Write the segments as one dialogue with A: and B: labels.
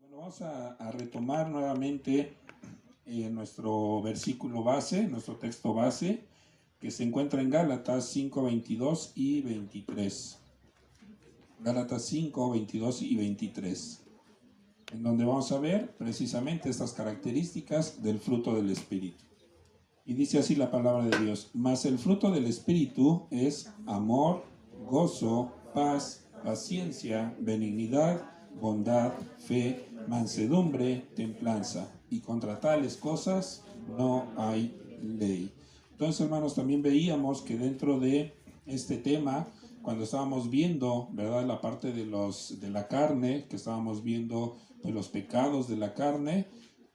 A: Bueno, vamos a retomar nuevamente nuestro versículo base, nuestro texto base, que se encuentra en Gálatas 5, 22 y 23. Gálatas 5, 22 y 23, en donde vamos a ver precisamente estas características del fruto del Espíritu. Y dice así la palabra de Dios: mas el fruto del Espíritu es amor, gozo, paz, paciencia, benignidad, bondad, fe, mansedumbre, templanza, y contra tales cosas no hay ley. Entonces, hermanos, también veíamos que dentro de este tema, cuando estábamos viendo, ¿verdad?, la parte de la carne, que estábamos viendo de los pecados de la carne,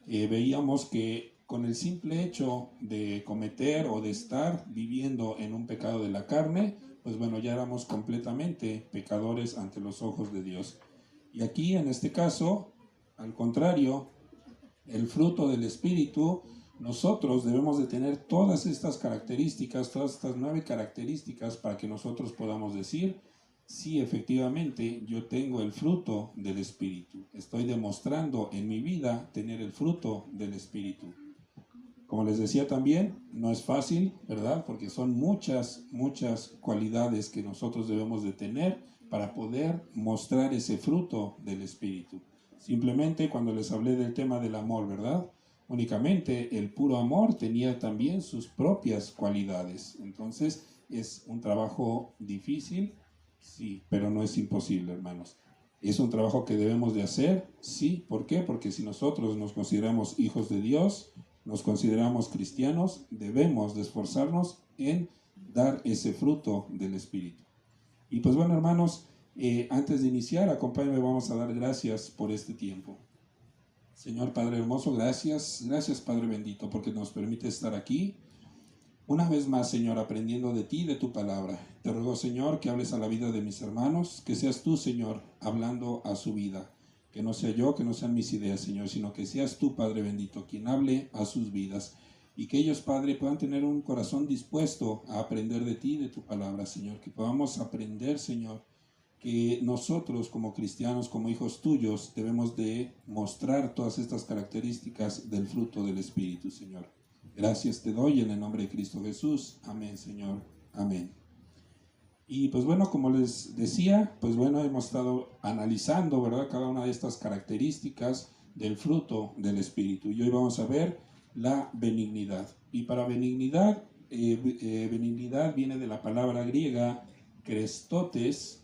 A: veíamos que con el simple hecho de cometer o de estar viviendo en un pecado de la carne, pues bueno, ya éramos completamente pecadores ante los ojos de Dios. Y aquí, en este caso, al contrario, el fruto del Espíritu, nosotros debemos de tener todas estas características, todas estas 9 características, para que nosotros podamos decir: sí, efectivamente, yo tengo el fruto del Espíritu. Estoy demostrando en mi vida tener el fruto del Espíritu. Como les decía también, no es fácil, ¿verdad? Porque son muchas cualidades que nosotros debemos de tener para poder mostrar ese fruto del Espíritu. Simplemente cuando les hablé del tema del amor, ¿verdad? Únicamente el puro amor tenía también sus propias cualidades. Entonces es un trabajo difícil, sí, pero no es imposible, hermanos. ¿Es un trabajo que debemos de hacer? Sí. ¿Por qué? Porque si nosotros nos consideramos hijos de Dios, nos consideramos cristianos, debemos de esforzarnos en dar ese fruto del Espíritu. Y pues bueno, hermanos, antes de iniciar, acompáñenme, vamos a dar gracias por este tiempo. Señor Padre hermoso, gracias Padre bendito, porque nos permite estar aquí una vez más, Señor, aprendiendo de ti y de tu palabra. Te ruego, Señor, que hables a la vida de mis hermanos, que seas tú, Señor, hablando a su vida. Que no sea yo, que no sean mis ideas, Señor, sino que seas tú, Padre bendito, quien hable a sus vidas. Y que ellos, Padre, puedan tener un corazón dispuesto a aprender de ti y de tu palabra, Señor. Que podamos aprender, Señor, que nosotros como cristianos, como hijos tuyos, debemos de mostrar todas estas características del fruto del Espíritu, Señor. Gracias te doy en el nombre de Cristo Jesús. Amén, Señor. Amén. Y pues bueno, como les decía, pues bueno, hemos estado analizando, ¿verdad?, cada una de estas características del fruto del Espíritu. Y hoy vamos a ver la benignidad. Y para benignidad, benignidad viene de la palabra griega Krestotes.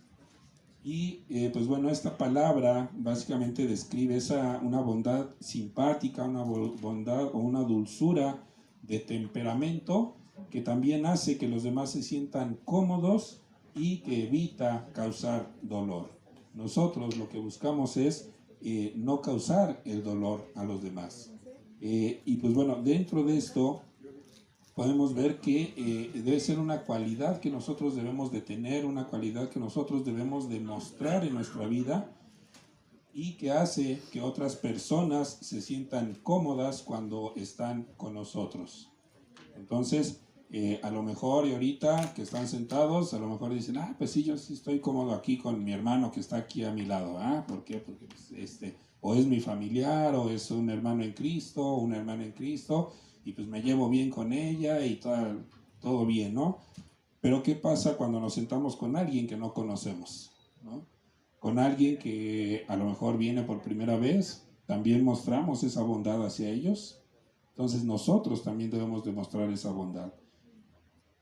A: Y pues bueno, esta palabra básicamente describe una bondad simpática, una bondad o una dulzura de temperamento que también hace que los demás se sientan cómodos y que evita causar dolor. Nosotros lo que buscamos es no causar el dolor a los demás. Y pues bueno, dentro de esto podemos ver que debe ser una cualidad que nosotros debemos de tener, una cualidad que nosotros debemos de mostrar en nuestra vida y que hace que otras personas se sientan cómodas cuando están con nosotros. Entonces, a lo mejor y ahorita que están sentados, a lo mejor dicen: pues sí, yo sí estoy cómodo aquí con mi hermano que está aquí a mi lado. ¿Por qué? Porque pues, o es mi familiar, o es un hermano en Cristo, o una hermana en Cristo, y pues me llevo bien con ella y todo bien, ¿no? Pero ¿qué pasa cuando nos sentamos con alguien que no conocemos, ¿no? Con alguien que a lo mejor viene por primera vez, también mostramos esa bondad hacia ellos. Entonces nosotros también debemos demostrar esa bondad.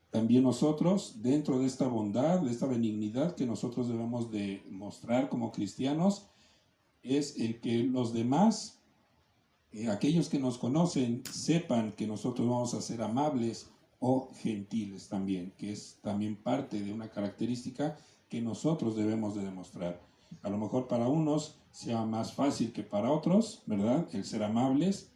A: También nosotros, dentro de esta bondad, de esta benignidad que nosotros debemos de mostrar como cristianos, es el que los demás, aquellos que nos conocen, sepan que nosotros vamos a ser amables o gentiles también, que es también parte de una característica que nosotros debemos de demostrar. A lo mejor para unos sea más fácil que para otros, ¿verdad?, el ser amables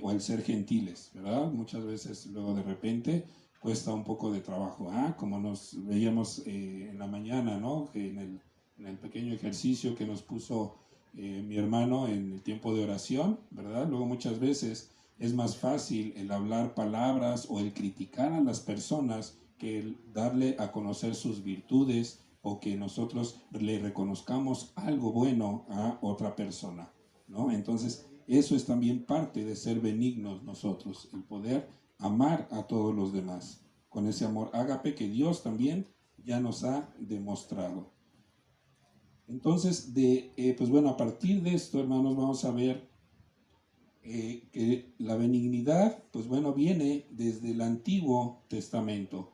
A: o el ser gentiles, ¿verdad? Muchas veces luego de repente cuesta un poco de trabajo, como nos veíamos en la mañana, ¿no?, que en el pequeño ejercicio que nos puso mi hermano en el tiempo de oración, ¿verdad? Luego muchas veces es más fácil el hablar palabras o el criticar a las personas que el darle a conocer sus virtudes o que nosotros le reconozcamos algo bueno a otra persona. ¿no? Entonces, eso es también parte de ser benignos nosotros, el poder amar a todos los demás, con ese amor ágape que Dios también ya nos ha demostrado. Entonces, pues bueno, a partir de esto, hermanos, vamos a ver que la benignidad, pues bueno, viene desde el Antiguo Testamento.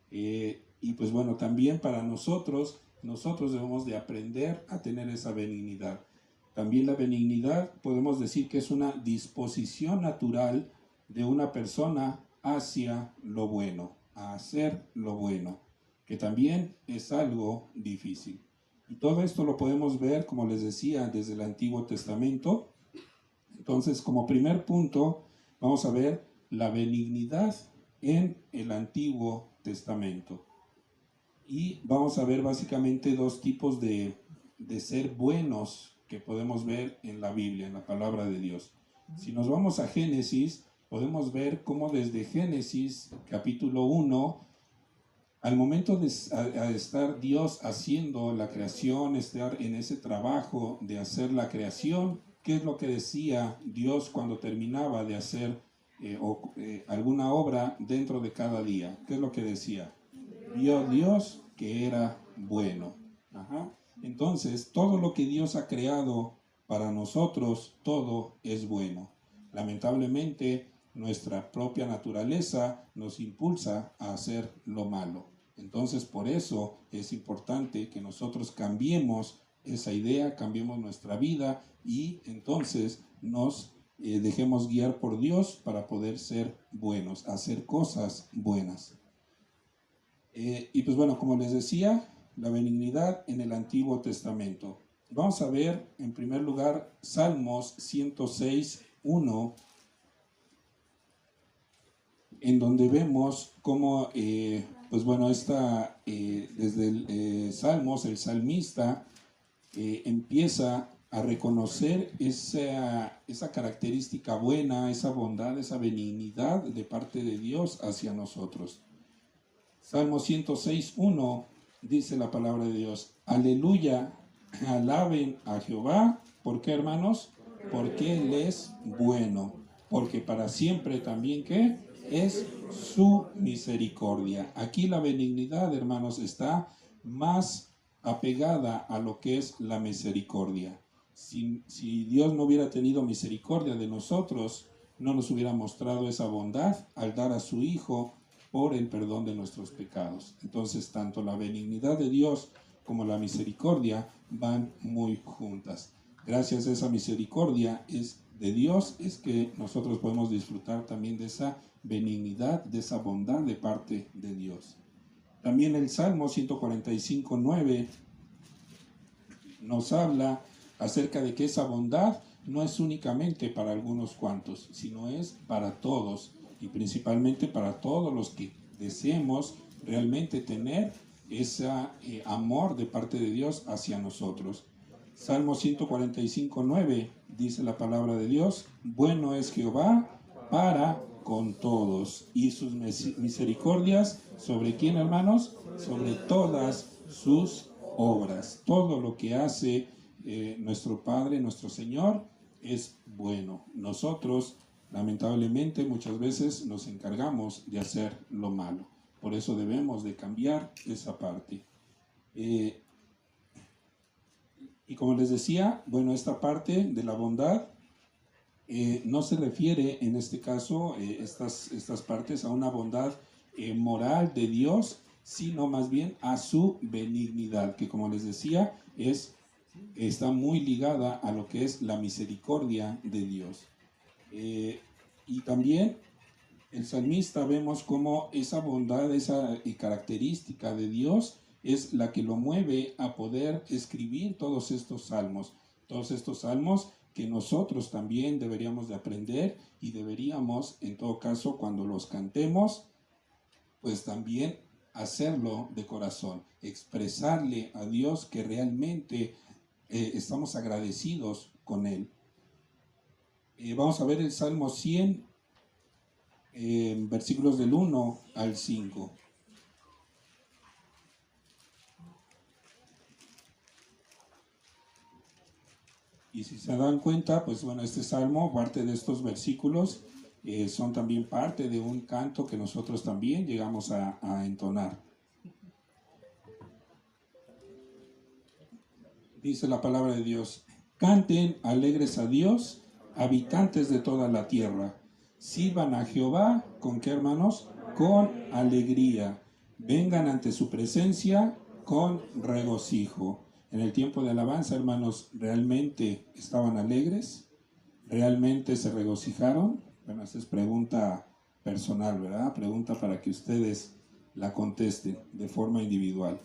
A: Y pues bueno, también para nosotros debemos de aprender a tener esa benignidad. También la benignidad podemos decir que es una disposición natural de una persona hacia lo bueno, a hacer lo bueno, que también es algo difícil. Y todo esto lo podemos ver, como les decía, desde el Antiguo Testamento. Entonces, como primer punto, vamos a ver la benignidad en el Antiguo Testamento. Y vamos a ver básicamente dos tipos de ser buenos que podemos ver en la Biblia, en la palabra de Dios. Si nos vamos a Génesis, podemos ver cómo desde Génesis capítulo 1, al momento de estar Dios haciendo la creación, estar en ese trabajo de hacer la creación, ¿qué es lo que decía Dios cuando terminaba de hacer alguna obra dentro de cada día? ¿Qué es lo que decía? Vio Dios que era bueno. Ajá. Entonces, todo lo que Dios ha creado para nosotros, todo es bueno. Lamentablemente, nuestra propia naturaleza nos impulsa a hacer lo malo. Entonces, por eso es importante que nosotros cambiemos esa idea, cambiemos nuestra vida y entonces nos dejemos guiar por Dios para poder ser buenos, hacer cosas buenas. Y pues bueno, como les decía, la benignidad en el Antiguo Testamento. Vamos a ver en primer lugar Salmos 106:1, en donde vemos cómo, pues bueno, desde el Salmos, el salmista empieza a reconocer esa característica buena, esa bondad, esa benignidad de parte de Dios hacia nosotros. Salmo 106:1 dice la palabra de Dios: aleluya, alaben a Jehová. ¿Por qué, hermanos? Porque Él es bueno, porque para siempre también, ¿qué? Es su misericordia. Aquí la benignidad, hermanos, está más apegada a lo que es la misericordia. Si Dios no hubiera tenido misericordia de nosotros, no nos hubiera mostrado esa bondad al dar a su Hijo por el perdón de nuestros pecados. Entonces, tanto la benignidad de Dios como la misericordia van muy juntas. Gracias a esa misericordia de Dios es que nosotros podemos disfrutar también de esa benignidad, de esa bondad de parte de Dios. También el Salmo 145:9 nos habla acerca de que esa bondad no es únicamente para algunos cuantos, sino es para todos, y principalmente para todos los que deseemos realmente tener ese amor de parte de Dios hacia nosotros. Salmo 145:9 dice la palabra de Dios: bueno es Jehová para con todos, y sus misericordias, ¿sobre quién, hermanos? Sobre todas sus obras. Todo lo que hace nuestro Padre, nuestro Señor, es bueno. Nosotros, lamentablemente, muchas veces nos encargamos de hacer lo malo. Por eso debemos de cambiar esa parte. Y como les decía, bueno, esta parte de la bondad no se refiere en este caso, estas partes, a una bondad moral de Dios, sino más bien a su benignidad, que como les decía, está muy ligada a lo que es la misericordia de Dios. Y también el salmista vemos cómo esa bondad, esa característica de Dios es la que lo mueve a poder escribir todos estos salmos que nosotros también deberíamos de aprender y deberíamos, en todo caso, cuando los cantemos, pues también hacerlo de corazón, expresarle a Dios que realmente estamos agradecidos con Él. Vamos a ver el Salmo 100, versículos del 1 al 5. Y si se dan cuenta, pues bueno, este salmo, parte de estos versículos, son también parte de un canto que nosotros también llegamos a entonar. Dice la palabra de Dios: canten alegres a Dios, habitantes de toda la tierra. Sirvan a Jehová, ¿con qué, hermanos? Con alegría. Vengan ante su presencia con regocijo. En el tiempo de alabanza, hermanos, ¿realmente estaban alegres? ¿Realmente se regocijaron? Bueno, esa es pregunta personal, ¿verdad? Pregunta para que ustedes la contesten de forma individual.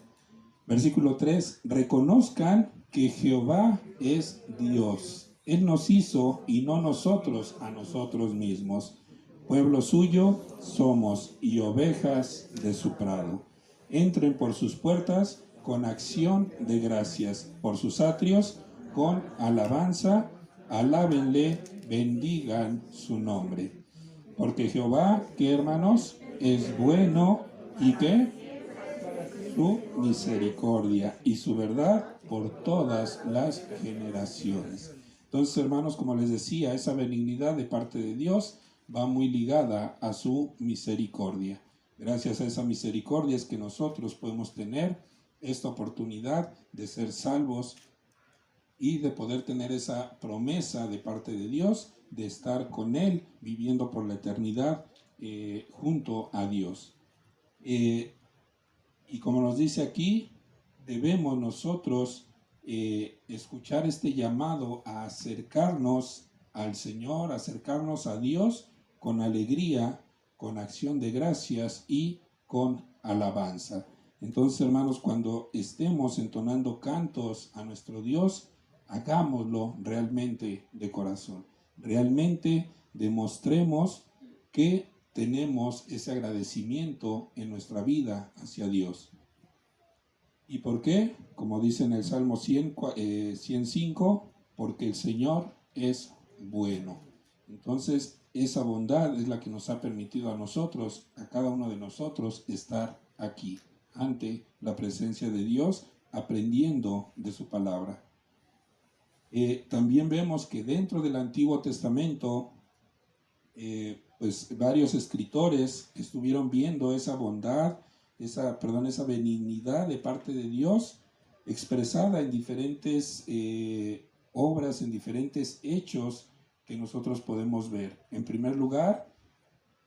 A: Versículo 3, reconozcan que Jehová es Dios. Él nos hizo y no nosotros a nosotros mismos. Pueblo suyo somos y ovejas de su prado. Entren por sus puertas con acción de gracias, por sus atrios con alabanza, alábenle, bendigan su nombre. Porque Jehová, ¿qué, hermanos? Es bueno y ¿qué? Su misericordia y su verdad por todas las generaciones. Entonces, hermanos, como les decía, esa benignidad de parte de Dios va muy ligada a su misericordia. Gracias a esa misericordia es que nosotros podemos tener esta oportunidad de ser salvos y de poder tener esa promesa de parte de Dios de estar con Él viviendo por la eternidad junto a Dios. Y como nos dice aquí, debemos nosotros escuchar este llamado a acercarnos al Señor, acercarnos a Dios con alegría, con acción de gracias y con alabanza. Entonces, hermanos, cuando estemos entonando cantos a nuestro Dios, hagámoslo realmente de corazón. Realmente demostremos que tenemos ese agradecimiento en nuestra vida hacia Dios. ¿Y por qué? Como dice en el Salmo 105, porque el Señor es bueno. Entonces, esa bondad es la que nos ha permitido a nosotros, a cada uno de nosotros, estar aquí, ante la presencia de Dios, aprendiendo de su palabra. También vemos que dentro del Antiguo Testamento, pues varios escritores estuvieron viendo esa bondad, esa benignidad de parte de Dios expresada en diferentes obras, en diferentes hechos que nosotros podemos ver. En primer lugar,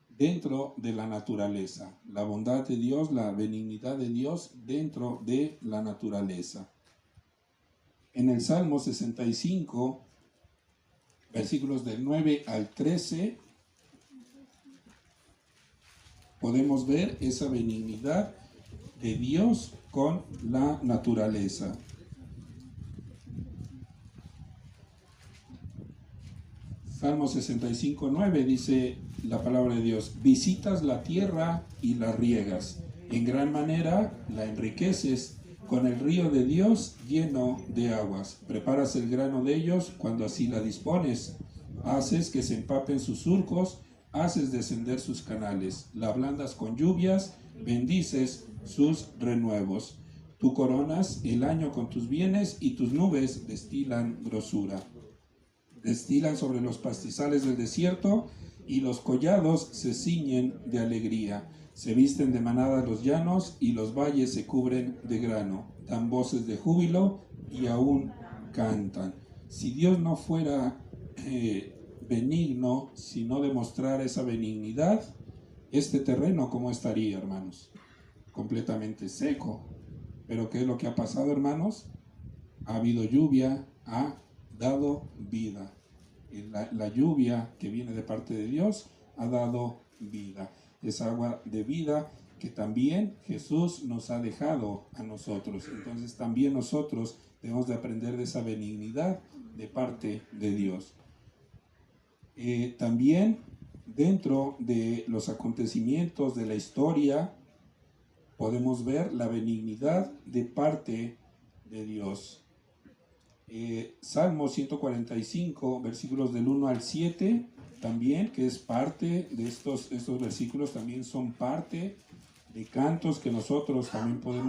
A: dentro de la naturaleza, la bondad de Dios, la benignidad de Dios dentro de la naturaleza. En el Salmo 65, versículos del 9 al 13, podemos ver esa benignidad de Dios con la naturaleza. Salmo 65, 9 dice la palabra de Dios: visitas la tierra y la riegas, en gran manera la enriqueces, con el río de Dios lleno de aguas. Preparas el grano de ellos cuando así la dispones. Haces que se empapen sus surcos, haces descender sus canales. La ablandas con lluvias, bendices sus renuevos. Tú coronas el año con tus bienes y tus nubes destilan grosura. Destilan sobre los pastizales del desierto y los collados se ciñen de alegría. Se visten de manada los llanos y los valles se cubren de grano. Dan voces de júbilo y aún cantan. Si Dios no fuera benigno, si no demostrara esa benignidad, este terreno, ¿cómo estaría, hermanos? Completamente seco. Pero ¿qué es lo que ha pasado, hermanos? Ha habido lluvia, ha dado vida. La lluvia que viene de parte de Dios ha dado vida. Es agua de vida que también Jesús nos ha dejado a nosotros. Entonces también nosotros debemos de aprender de esa benignidad de parte de Dios. También dentro de los acontecimientos de la historia podemos ver la benignidad de parte de Dios. Salmo 145, versículos del 1 al 7, también, que es parte de estos versículos, también son parte de cantos que nosotros también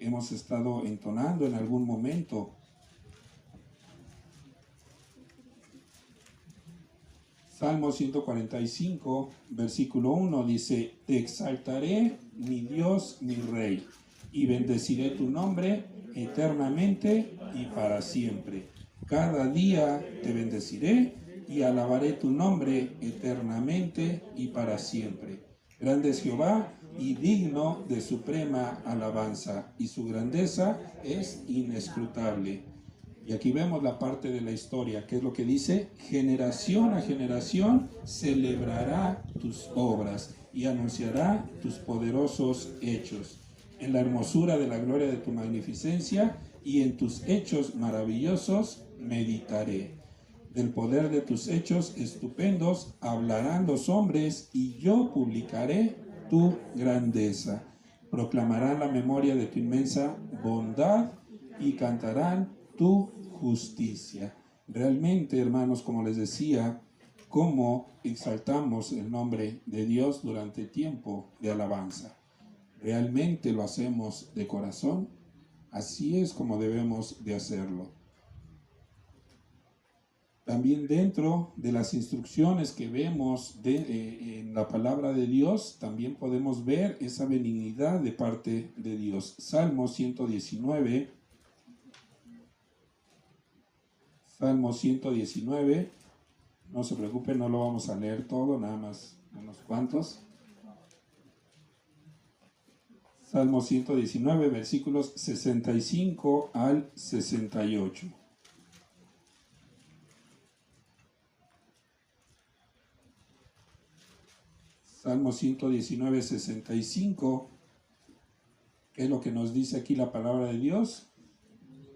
A: hemos estado entonando en algún momento. Salmo 145, versículo 1 dice: Te exaltaré, mi Dios, mi Rey, y bendeciré tu nombre eternamente y para siempre. Cada día te bendeciré y alabaré tu nombre eternamente y para siempre. Grande es Jehová y digno de suprema alabanza, y su grandeza es inescrutable. Y aquí vemos la parte de la historia, que es lo que dice: generación a generación celebrará tus obras y anunciará tus poderosos hechos. En la hermosura de la gloria de tu magnificencia y en tus hechos maravillosos meditaré. Del poder de tus hechos estupendos hablarán los hombres, y yo publicaré tu grandeza. Proclamarán la memoria de tu inmensa bondad y cantarán tu justicia. Realmente, hermanos, como les decía, cómo exaltamos el nombre de Dios durante el tiempo de alabanza. ¿Realmente lo hacemos de corazón? Así es como debemos de hacerlo. También dentro de las instrucciones que vemos en la palabra de Dios, también podemos ver esa benignidad de parte de Dios. Salmo 119. Salmo 119. No se preocupen, no lo vamos a leer todo, nada más unos cuantos. Salmo 119, versículos 65 al 68. Salmo 119, 65, ¿qué es lo que nos dice aquí la palabra de Dios?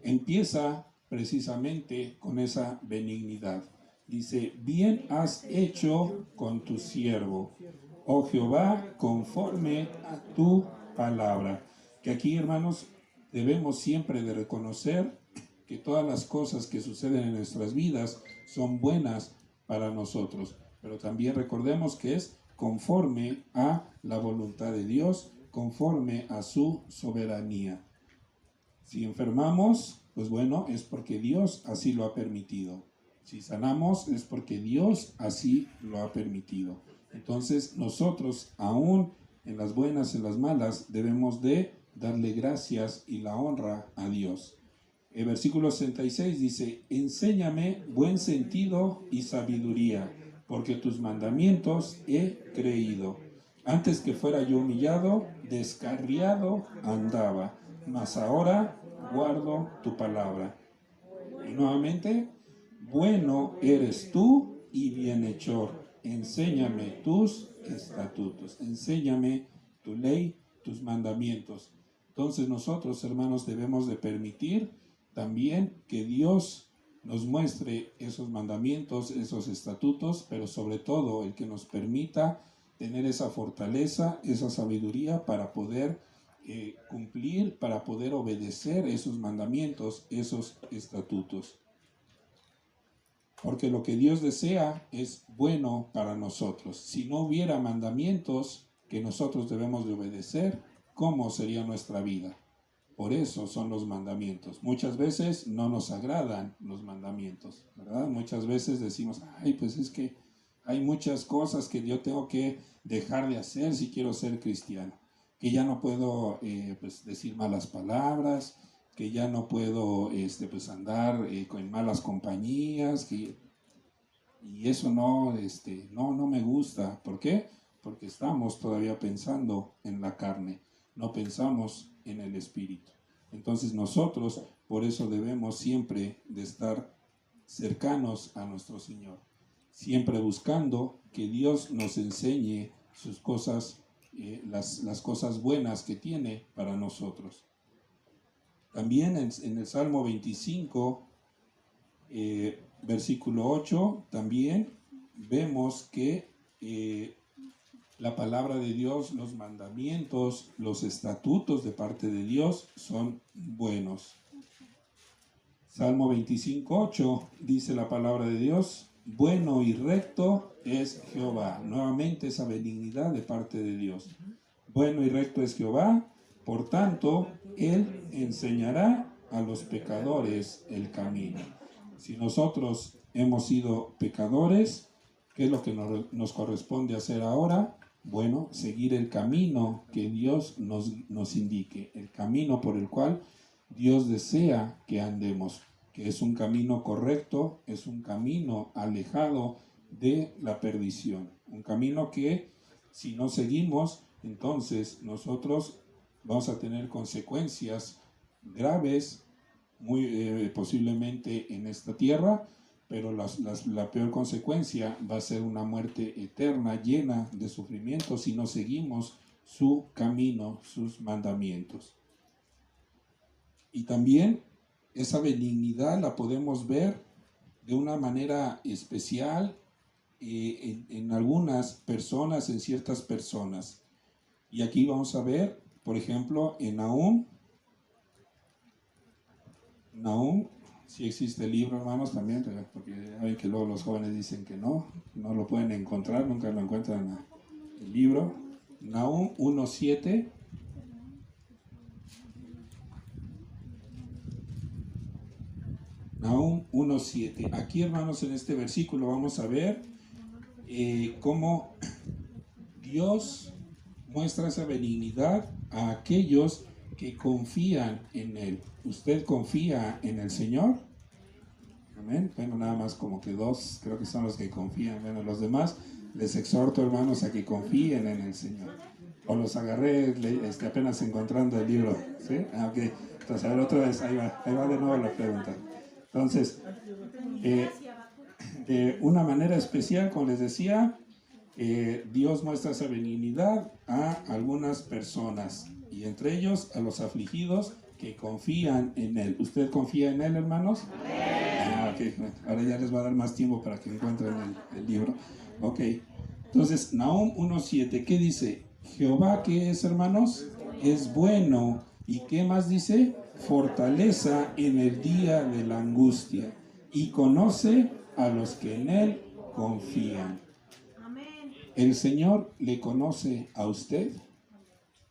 A: Empieza precisamente con esa benignidad. Dice: bien has hecho con tu siervo, oh Jehová, conforme a tu palabra. Que aquí, hermanos, debemos siempre de reconocer que todas las cosas que suceden en nuestras vidas son buenas para nosotros, pero también recordemos que es conforme a la voluntad de Dios, conforme a su soberanía. Si enfermamos, pues bueno, es porque Dios así lo ha permitido. Si sanamos, es porque Dios así lo ha permitido. Entonces, nosotros, aún en las buenas, en las malas, debemos de darle gracias y la honra a Dios. El versículo 66 dice: enséñame buen sentido y sabiduría, porque tus mandamientos he creído. Antes que fuera yo humillado, descarriado andaba, mas ahora guardo tu palabra. Y nuevamente: bueno eres tú y bienhechor. Enséñame tus estatutos, enséñame tu ley, tus mandamientos. Entonces nosotros, hermanos, debemos de permitir también que Dios nos muestre esos mandamientos, esos estatutos, pero sobre todo el que nos permita tener esa fortaleza, esa sabiduría para poder cumplir, para poder obedecer esos mandamientos, esos estatutos. Porque lo que Dios desea es bueno para nosotros. Si no hubiera mandamientos que nosotros debemos de obedecer, ¿cómo sería nuestra vida? Por eso son los mandamientos. Muchas veces no nos agradan los mandamientos, ¿verdad? Muchas veces decimos: ay, pues es que hay muchas cosas que yo tengo que dejar de hacer si quiero ser cristiano. Que ya no puedo pues decir malas palabras, que ya no puedo pues andar con malas compañías, y eso no me gusta. ¿Por qué? Porque estamos todavía pensando en la carne, no pensamos en el espíritu. Entonces nosotros por eso debemos siempre de estar cercanos a nuestro Señor, siempre buscando que Dios nos enseñe sus cosas, las cosas buenas que tiene para nosotros. También en el Salmo 25, versículo 8, también vemos que la palabra de Dios, los mandamientos, los estatutos de parte de Dios son buenos. Salmo 25, 8 dice la palabra de Dios: bueno y recto es Jehová. Nuevamente esa benignidad de parte de Dios. Bueno y recto es Jehová, por tanto, Él enseñará a los pecadores el camino. Si nosotros hemos sido pecadores, ¿Qué es lo que nos corresponde hacer ahora? Bueno, seguir el camino que Dios nos indique, el camino por el cual Dios desea que andemos, que es un camino correcto, es un camino alejado de la perdición, un camino que si no seguimos, entonces nosotros vamos a tener consecuencias graves, muy posiblemente en esta tierra, pero la peor consecuencia va a ser una muerte eterna, llena de sufrimiento, si no seguimos su camino, sus mandamientos. Y también esa benignidad la podemos ver de una manera especial en algunas personas, en ciertas personas. Y aquí vamos a ver, por ejemplo, en Nahum, si existe el libro, hermanos, también, porque hay que luego los jóvenes dicen que no lo pueden encontrar, nunca lo encuentran el libro. Nahum 1:7. Nahum 1:7. Aquí, hermanos, en este versículo vamos a ver cómo Dios muestra esa benignidad a aquellos que confían en Él. ¿Usted confía en el Señor? Amén. Bueno, nada más como que dos, creo que son los que confían. Bueno, los demás les exhorto, hermanos, a que confíen en el Señor. O los agarré apenas encontrando el libro. ¿Sí? Ok. Entonces, a ver, otra vez, ahí va de nuevo la pregunta. Entonces, de una manera especial, como les decía, Dios muestra esa benignidad a algunas personas, y entre ellos a los afligidos que confían en Él. ¿Usted confía en Él, hermanos? Okay. Ahora ya les va a dar más tiempo para que encuentren el libro. Ok. Entonces, Nahum 1:7, ¿qué dice? Jehová, ¿qué es, hermanos? Es bueno. ¿Y qué más dice? Fortaleza en el día de la angustia, y conoce a los que en Él confían. ¿El Señor le conoce a usted?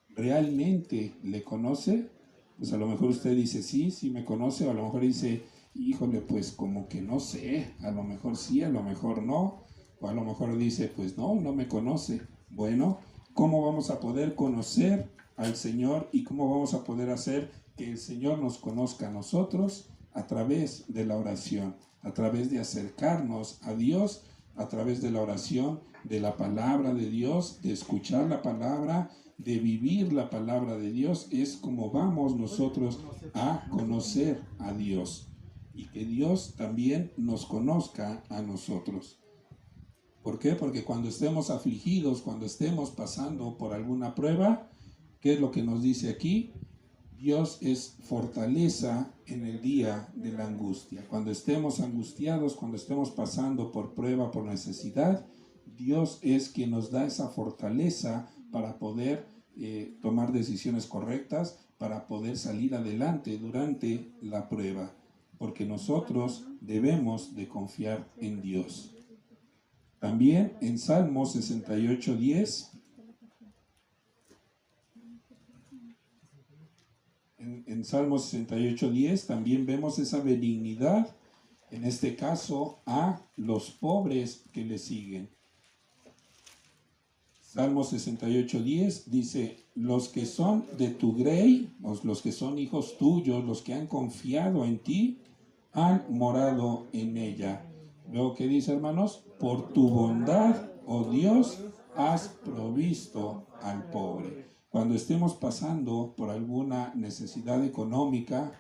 A: ¿Realmente le conoce? Pues a lo mejor usted dice, sí me conoce, o a lo mejor dice, híjole, pues como que no sé, a lo mejor sí, a lo mejor no, o a lo mejor dice, pues no me conoce. Bueno, ¿cómo vamos a poder conocer al Señor y cómo vamos a poder hacer que el Señor nos conozca a nosotros? A través de la oración, a través de acercarnos a Dios, a través de la oración, de la palabra de Dios, de escuchar la palabra, de vivir la palabra de Dios. Es como vamos nosotros a conocer a Dios, y que Dios también nos conozca a nosotros. ¿Por qué? Porque cuando estemos afligidos, cuando estemos pasando por alguna prueba, ¿qué es lo que nos dice aquí? Dios es fortaleza en el día de la angustia. Cuando estemos angustiados, cuando estemos pasando por prueba, por necesidad, Dios es quien nos da esa fortaleza para poder tomar decisiones correctas, para poder salir adelante durante la prueba, porque nosotros debemos de confiar en Dios. También en Salmo 68:10, en Salmo 68:10 también vemos esa benignidad, en este caso a los pobres que le siguen. Salmo 68:10 dice, los que son de tu grey, los que son hijos tuyos, los que han confiado en ti, han morado en ella. Luego, ¿qué dice, hermanos? Por tu bondad, oh Dios, has provisto al pobre. Cuando estemos pasando por alguna necesidad económica,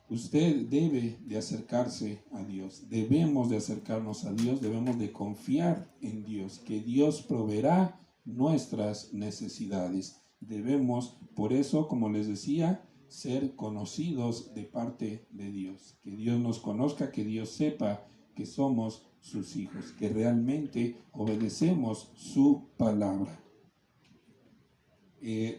A: usted debe de acercarse a Dios. Debemos de acercarnos a Dios, debemos de confiar en Dios, que Dios proveerá nuestras necesidades. Debemos, por eso, como les decía, ser conocidos de parte de Dios. Que Dios nos conozca, que Dios sepa que somos sus hijos, que realmente obedecemos su palabra.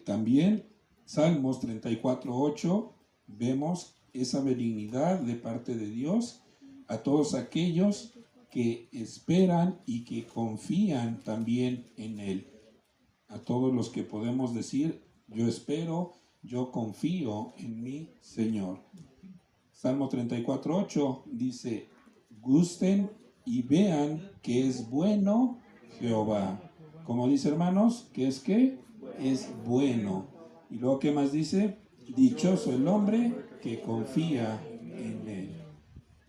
A: También, Salmos 34:8, vemos esa benignidad de parte de Dios a todos aquellos que esperan y que confían también en Él. A todos los que podemos decir, yo espero, yo confío en mi Señor. Salmo 34:8 dice, gusten y vean que es bueno Jehová. Como dice, hermanos, que es bueno. Y luego, ¿qué más dice? Dichoso el hombre que confía en él.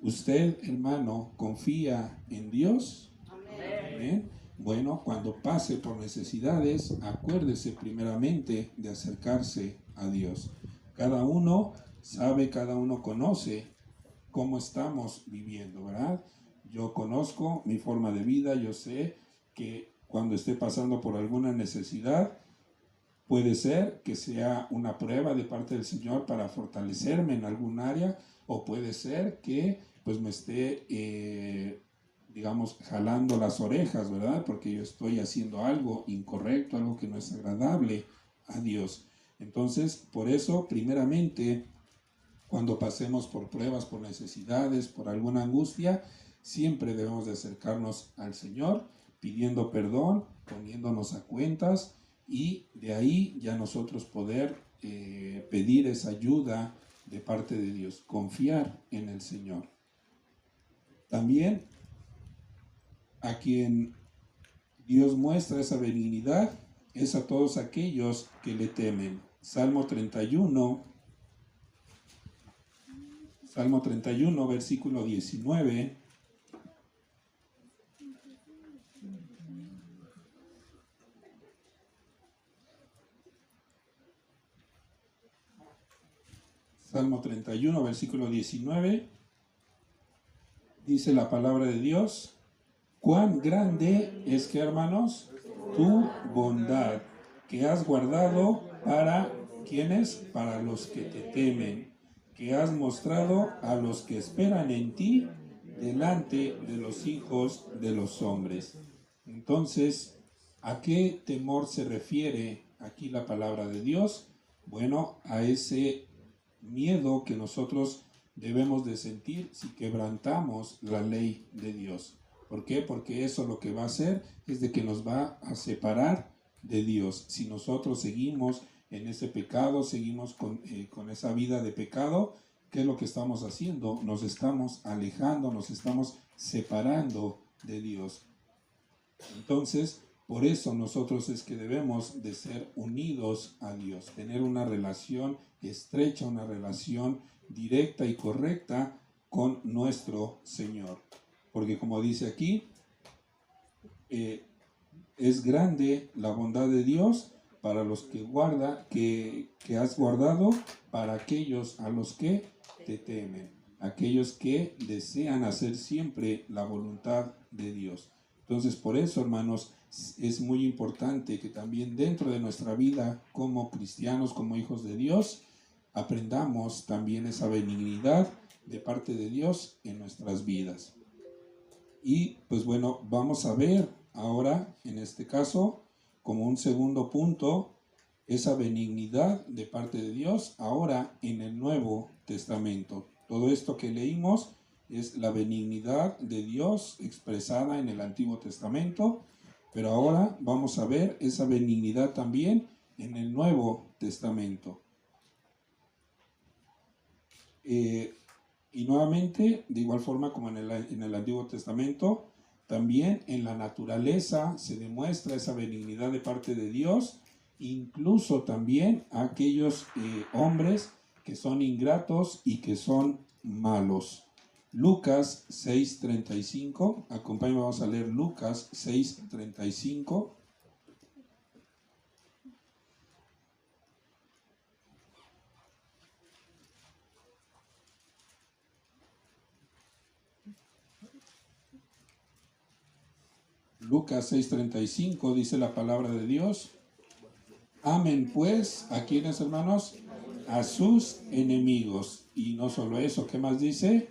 A: ¿Usted, hermano, confía en Dios? Amén. Bueno, cuando pase por necesidades, acuérdese primeramente de acercarse a Dios. Cada uno sabe, cada uno conoce cómo estamos viviendo, ¿verdad? Yo conozco mi forma de vida, yo sé que cuando esté pasando por alguna necesidad, puede ser que sea una prueba de parte del Señor para fortalecerme en algún área, o puede ser que pues me esté, digamos, jalando las orejas, ¿verdad? Porque yo estoy haciendo algo incorrecto, algo que no es agradable a Dios. Entonces, por eso, primeramente, cuando pasemos por pruebas, por necesidades, por alguna angustia, siempre debemos de acercarnos al Señor, pidiendo perdón, poniéndonos a cuentas, y de ahí ya nosotros poder pedir esa ayuda de parte de Dios, confiar en el Señor. También a quien Dios muestra esa benignidad es a todos aquellos que le temen. Salmo 31, versículo 19. Salmo 31, versículo 19. Dice la palabra de Dios: cuán grande es, que hermanos, tu bondad, que has guardado para quienes, para los que te temen, que has mostrado a los que esperan en ti delante de los hijos de los hombres. Entonces, ¿a qué temor se refiere aquí la palabra de Dios? Bueno, a ese miedo que nosotros debemos de sentir si quebrantamos la ley de Dios. ¿Por qué? Porque eso lo que va a hacer es de que nos va a separar de Dios. Si nosotros seguimos en ese pecado, seguimos con esa vida de pecado, ¿qué es lo que estamos haciendo? Nos estamos alejando, nos estamos separando de Dios. Entonces, por eso nosotros es que debemos de ser unidos a Dios, tener una relación estrecha, una relación directa y correcta con nuestro Señor. Porque como dice aquí, es grande la bondad de Dios para los que guarda, que has guardado para aquellos a los que te temen, aquellos que desean hacer siempre la voluntad de Dios. Entonces, por eso, hermanos, es muy importante que también dentro de nuestra vida como cristianos, como hijos de Dios, aprendamos también esa benignidad de parte de Dios en nuestras vidas. Y pues bueno, vamos a ver ahora, en este caso, como un segundo punto, esa benignidad de parte de Dios ahora en el Nuevo Testamento. Todo esto que leímos es la benignidad de Dios expresada en el Antiguo Testamento, pero ahora vamos a ver esa benignidad también en el Nuevo Testamento. Y nuevamente, de igual forma como en el Antiguo Testamento, también en la naturaleza se demuestra esa benignidad de parte de Dios, incluso también a aquellos hombres que son ingratos y que son malos. Lucas 6:35, acompáñame, vamos a leer Lucas 6:35. Lucas 6:35 dice la palabra de Dios: amen pues, ¿a quiénes, hermanos? A sus enemigos. Y no solo eso, ¿qué más dice?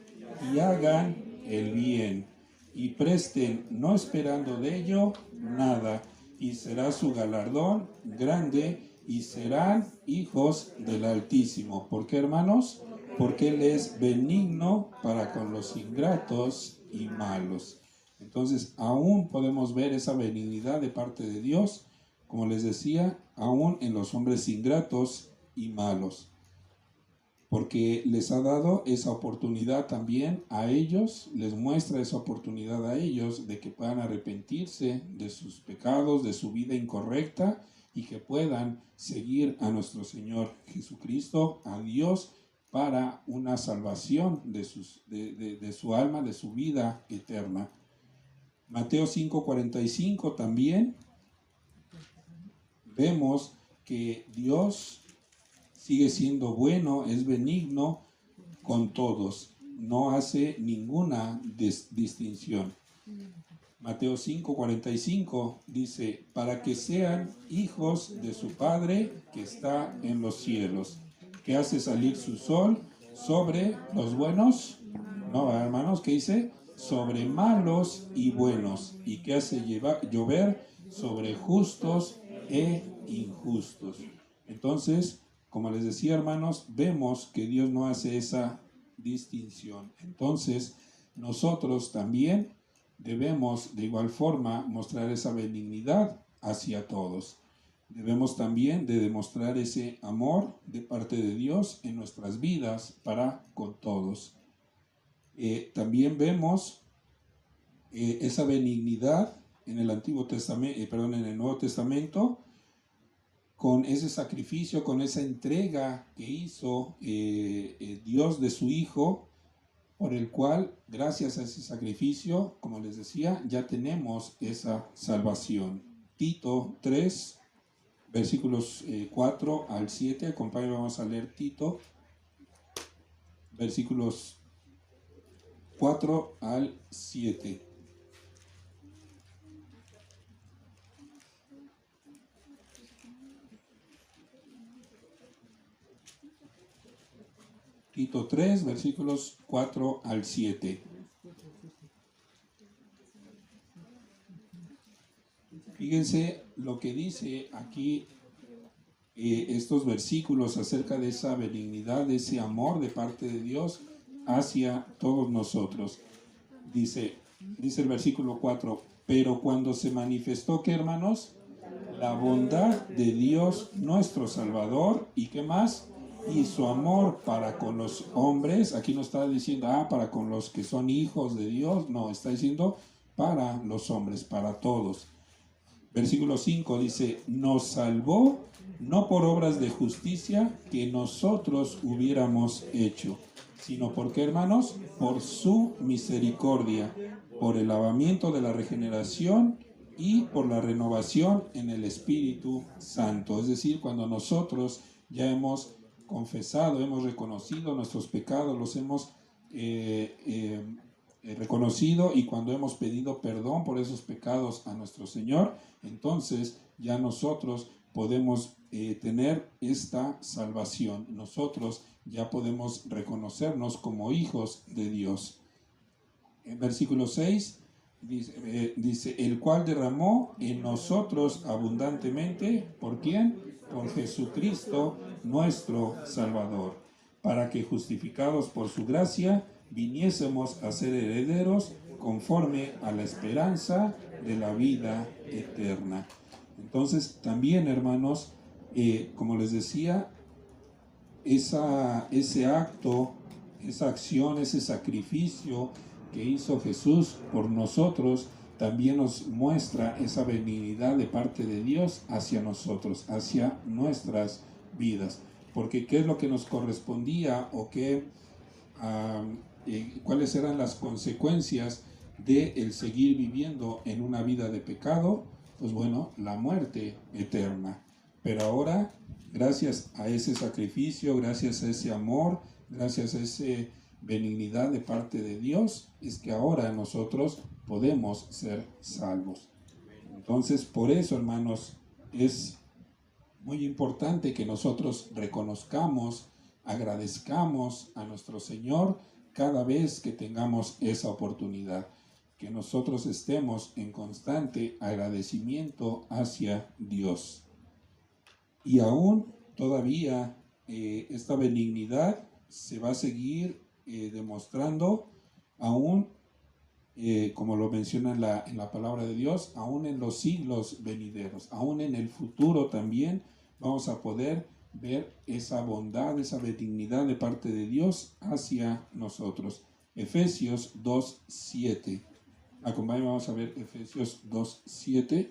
A: Y hagan el bien, y presten, no esperando de ello nada, y será su galardón grande, y serán hijos del Altísimo. ¿Por qué, hermanos? Porque Él es benigno para con los ingratos y malos. Entonces, aún podemos ver esa benignidad de parte de Dios, como les decía, aún en los hombres ingratos y malos. porque les ha dado esa oportunidad también a ellos, les muestra esa oportunidad a ellos de que puedan arrepentirse de sus pecados, de su vida incorrecta, y que puedan seguir a nuestro Señor Jesucristo, a Dios, para una salvación de su alma, de su vida eterna. Mateo 5:45 también vemos que Dios sigue siendo bueno, es benigno con todos, no hace ninguna distinción. Mateo 5:45 dice, para que sean hijos de su Padre que está en los cielos, que hace salir su sol sobre los buenos, no, hermanos, ¿qué dice? Sobre malos y buenos, y que hace llover sobre justos e injustos. Entonces, como les decía, hermanos, vemos que Dios no hace esa distinción. Entonces, nosotros también debemos de igual forma mostrar esa benignidad hacia todos. Debemos también de demostrar ese amor de parte de Dios en nuestras vidas para con todos. También vemos esa benignidad en el Antiguo Testamento, en el Nuevo Testamento, con ese sacrificio, con esa entrega que hizo Dios de su Hijo, por el cual, gracias a ese sacrificio, como les decía, ya tenemos esa salvación. Tito 3, versículos 4 al 7, acompáñenme, vamos a leer Tito, versículos 4 al 7. Tito 3, versículos 4 al 7. Fíjense lo que dice aquí estos versículos acerca de esa benignidad, de ese amor de parte de Dios hacia todos nosotros. Dice el versículo 4, pero cuando se manifestó, ¿qué, hermanos? La bondad de Dios nuestro Salvador, ¿y qué más? Y su amor para con los hombres. Aquí no está diciendo, para con los que son hijos de Dios, no, está diciendo para los hombres, para todos. Versículo 5 dice, nos salvó no por obras de justicia que nosotros hubiéramos hecho, sino porque, hermanos, por su misericordia, por el lavamiento de la regeneración y por la renovación en el Espíritu Santo. Es decir, cuando nosotros ya hemos confesado, hemos reconocido nuestros pecados, los hemos reconocido, y cuando hemos pedido perdón por esos pecados a nuestro Señor, entonces ya nosotros podemos tener esta salvación. Nosotros ya podemos reconocernos como hijos de Dios. En versículo 6 dice, el cual derramó en nosotros abundantemente, ¿por quién? Por Jesucristo nuestro Salvador, para que justificados por su gracia viniésemos a ser herederos conforme a la esperanza de la vida eterna. Entonces también, hermanos, como les decía, ese acto, esa acción, ese sacrificio que hizo Jesús por nosotros, también nos muestra esa benignidad de parte de Dios hacia nosotros, hacia nuestras vidas. Porque ¿qué es lo que nos correspondía o cuáles eran las consecuencias de el seguir viviendo en una vida de pecado? Pues bueno, la muerte eterna. Pero ahora, gracias a ese sacrificio, gracias a ese amor, gracias a esa benignidad de parte de Dios, es que ahora nosotros podemos ser salvos. Entonces, por eso, hermanos, es muy importante que nosotros reconozcamos, agradezcamos a nuestro Señor cada vez que tengamos esa oportunidad, que nosotros estemos en constante agradecimiento hacia Dios. Y aún todavía esta benignidad se va a seguir demostrando aún, como lo menciona en la palabra de Dios, aún en los siglos venideros, aún en el futuro también vamos a poder ver esa bondad, esa benignidad de parte de Dios hacia nosotros. Efesios 2:7. Acompáñame, vamos a ver Efesios 2:7.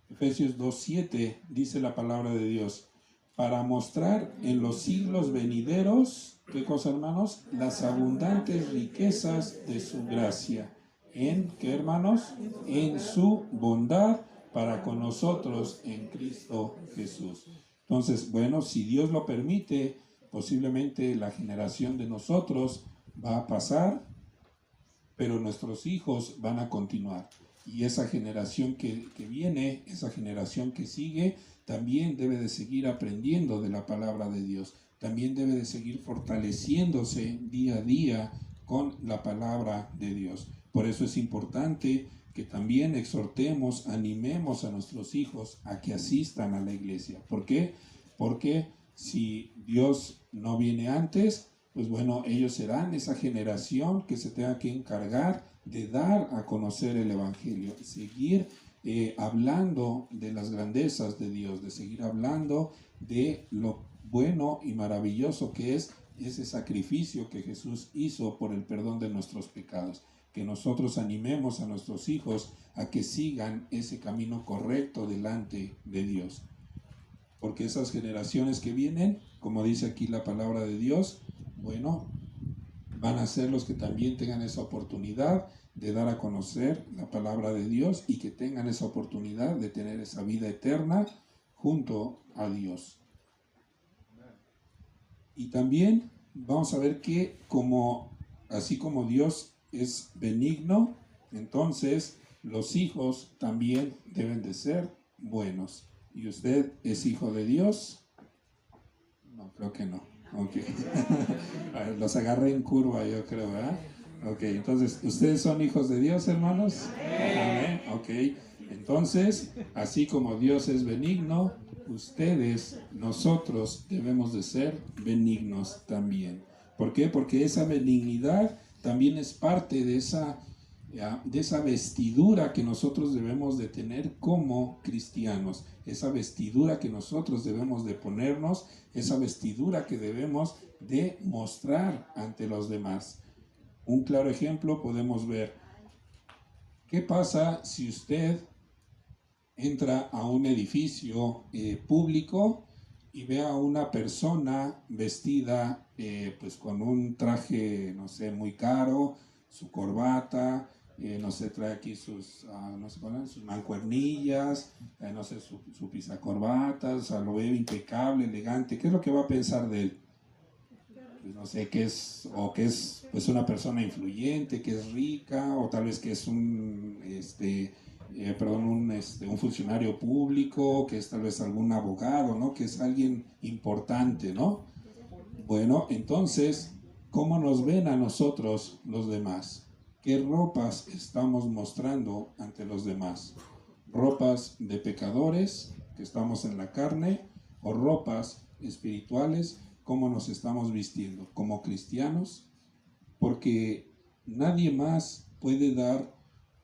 A: Efesios 2:7 dice la palabra de Dios, para mostrar en los siglos venideros, ¿qué cosa, hermanos? Las abundantes riquezas de su gracia. ¿En qué, hermanos? En su bondad para con nosotros en Cristo Jesús. Entonces, bueno, si Dios lo permite, posiblemente la generación de nosotros va a pasar, pero nuestros hijos van a continuar. Y esa generación que viene, esa generación que sigue, también debe de seguir aprendiendo de la palabra de Dios. También debe de seguir fortaleciéndose día a día con la palabra de Dios. Por eso es importante que también exhortemos, animemos a nuestros hijos a que asistan a la iglesia. ¿Por qué? Porque si Dios no viene antes, pues bueno, ellos serán esa generación que se tenga que encargar de dar a conocer el Evangelio, seguir hablando de las grandezas de Dios, de seguir hablando de lo bueno y maravilloso que es ese sacrificio que Jesús hizo por el perdón de nuestros pecados. Que nosotros animemos a nuestros hijos a que sigan ese camino correcto delante de Dios. Porque esas generaciones que vienen, como dice aquí la palabra de Dios, bueno, van a ser los que también tengan esa oportunidad de dar a conocer la palabra de Dios y que tengan esa oportunidad de tener esa vida eterna junto a Dios. Y también vamos a ver que así como Dios es benigno, entonces los hijos también deben de ser buenos. ¿Y usted es hijo de Dios? No, creo que no. Ok. Los agarré en curva, yo creo, ¿verdad? Ok, entonces, ¿ustedes son hijos de Dios, hermanos? Amén. Ok, entonces, así como Dios es benigno, ustedes, nosotros debemos de ser benignos también. ¿Por qué? Porque esa benignidad también es parte de esa vestidura que nosotros debemos de tener como cristianos, esa vestidura que nosotros debemos de ponernos, esa vestidura que debemos de mostrar ante los demás. Un claro ejemplo podemos ver, ¿qué pasa si usted entra a un edificio público y ve a una persona vestida pues con un traje, no sé, muy caro, su corbata, no sé, trae aquí sus, no sé, sus mancuernillas, no sé, su pisacorbatas, o sea, lo ve impecable, elegante? ¿Qué es lo que va a pensar de él? Pues no sé, que es pues una persona influyente, que es rica, o tal vez que es un funcionario público, que es tal vez algún abogado, ¿no? Que es alguien importante, ¿no? Bueno, entonces, ¿cómo nos ven a nosotros los demás? ¿Qué ropas estamos mostrando ante los demás? ¿Ropas de pecadores, que estamos en la carne, o ropas espirituales? ¿Cómo nos estamos vistiendo? ¿Como cristianos? Porque nadie más puede dar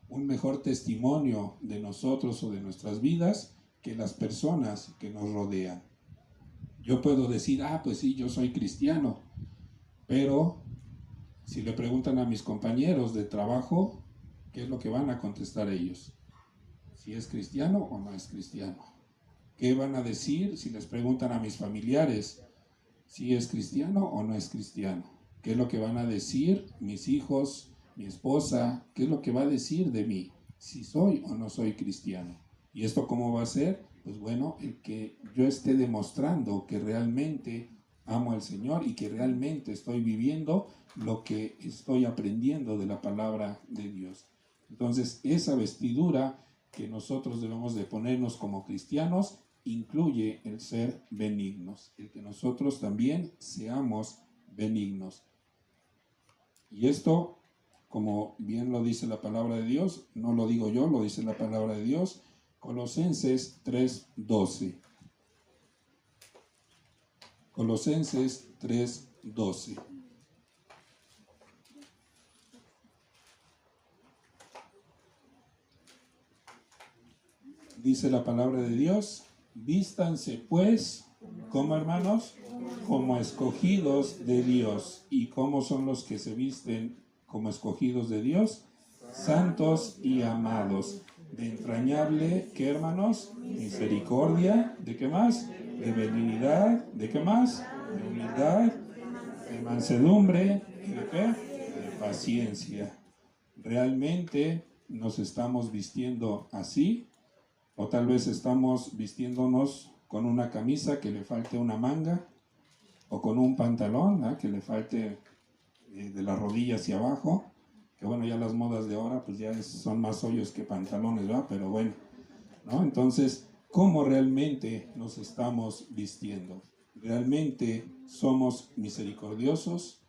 A: un mejor testimonio de nosotros o de nuestras vidas que las personas que nos rodean. Yo puedo decir, pues sí, yo soy cristiano, pero si le preguntan a mis compañeros de trabajo, ¿qué es lo que van a contestar ellos? ¿Si es cristiano o no es cristiano? ¿Qué van a decir si les preguntan a mis familiares si es cristiano o no es cristiano? ¿Qué es lo que van a decir mis hijos, mi esposa? ¿Qué es lo que va a decir de mí? Si soy o no soy cristiano. ¿Y esto cómo va a ser? Pues bueno, el que yo esté demostrando que realmente amo al Señor y que realmente estoy viviendo lo que estoy aprendiendo de la palabra de Dios. Entonces, esa vestidura que nosotros debemos de ponernos como cristianos incluye el ser benignos, el que nosotros también seamos benignos. Y esto, como bien lo dice la palabra de Dios, no lo digo yo, lo dice la palabra de Dios, Colosenses 3:12. Colosenses 3:12. 12. Dice la palabra de Dios: vístanse pues, como hermanos, como escogidos de Dios. ¿Y cómo son los que se visten como escogidos de Dios? Santos y amados, de entrañable, ¿qué hermanos? Misericordia, ¿de qué más? De benignidad, ¿de qué más? De humildad, de mansedumbre, ¿y de qué? De paciencia. ¿Realmente nos estamos vistiendo así? O tal vez estamos vistiéndonos con una camisa que le falte una manga, o con un pantalón, ¿eh?, que le falte de la rodilla hacia abajo, que bueno, ya las modas de ahora pues ya son más hoyos que pantalones, ¿verdad? Pero bueno, ¿no? Entonces, ¿cómo realmente nos estamos vistiendo? ¿Realmente somos misericordiosos?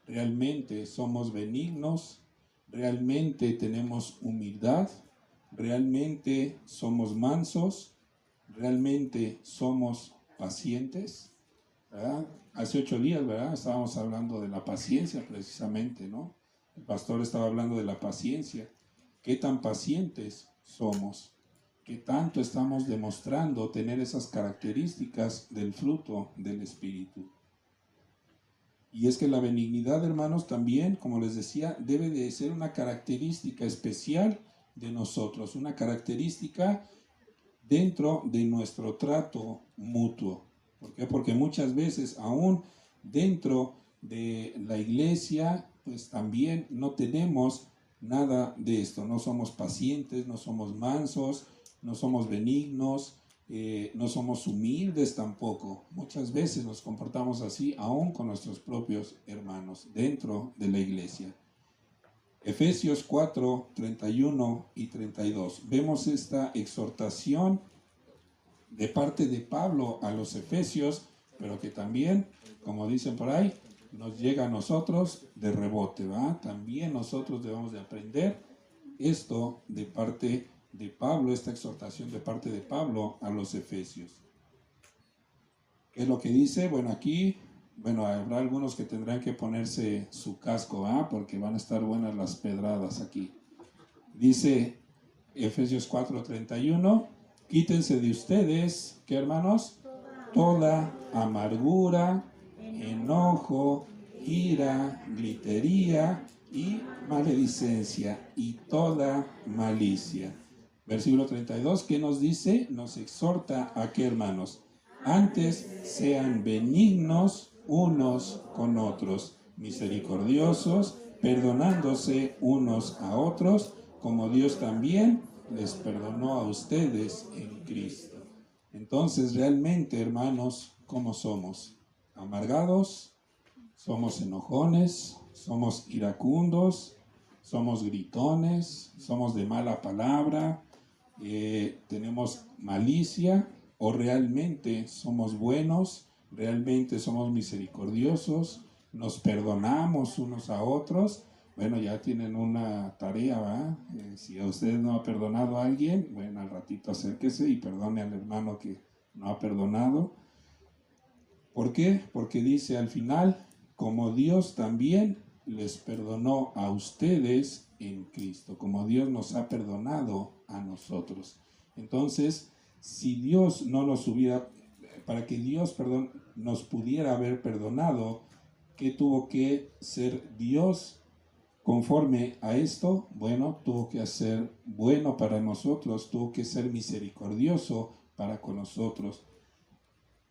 A: ¿Realmente somos benignos? ¿Realmente tenemos humildad? ¿Realmente somos mansos? ¿Realmente somos pacientes? ¿Verdad? Hace 8 días, ¿verdad?, estábamos hablando de la paciencia precisamente, ¿no? El pastor estaba hablando de la paciencia. ¿Qué tan pacientes somos? ¿Qué tanto estamos demostrando tener esas características del fruto del Espíritu? Y es que la benignidad, hermanos, también, como les decía, debe de ser una característica especial de nosotros, una característica dentro de nuestro trato mutuo. ¿Por qué? Porque muchas veces, aún dentro de la iglesia, pues también no tenemos nada de esto. No somos pacientes, no somos mansos, no somos benignos, no somos humildes tampoco. Muchas veces nos comportamos así, aún con nuestros propios hermanos dentro de la iglesia. Efesios 4, 31 y 32. Vemos esta exhortación de parte de Pablo a los efesios, pero que también, como dicen por ahí, nos llega a nosotros de rebote, ¿va? También nosotros debemos de aprender esto de parte de Pablo, esta exhortación de parte de Pablo a los efesios. ¿Qué es lo que dice? Bueno, aquí, habrá algunos que tendrán que ponerse su casco, ¿va? Porque van a estar buenas las pedradas aquí. Dice Efesios 4:31, quítense de ustedes, ¿qué, hermanos? Toda amargura, enojo, ira, gritería y maledicencia y toda malicia. Versículo 32, ¿qué nos dice? Nos exhorta a que, hermanos, antes sean benignos unos con otros, misericordiosos, perdonándose unos a otros, como Dios también les perdonó a ustedes en Cristo. Entonces, realmente, hermanos, ¿cómo somos? ¿Amargados? ¿Somos enojones? ¿Somos iracundos? ¿Somos gritones? ¿Somos de mala palabra? ¿Tenemos malicia? ¿O realmente somos buenos? ¿Realmente somos misericordiosos? ¿Nos perdonamos unos a otros? Bueno, ya tienen una tarea, ¿verdad? Si a ustedes no ha perdonado a alguien, bueno, al ratito acérquese y perdone al hermano que no ha perdonado. ¿Por qué? Porque dice al final, como Dios también les perdonó a ustedes en Cristo, como Dios nos ha perdonado a nosotros. Entonces, si Dios no nos hubiera, para que Dios, nos pudiera haber perdonado, ¿qué tuvo que ser Dios? Conforme a esto, bueno, tuvo que ser bueno para nosotros, tuvo que ser misericordioso para con nosotros.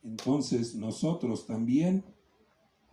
A: Entonces, nosotros también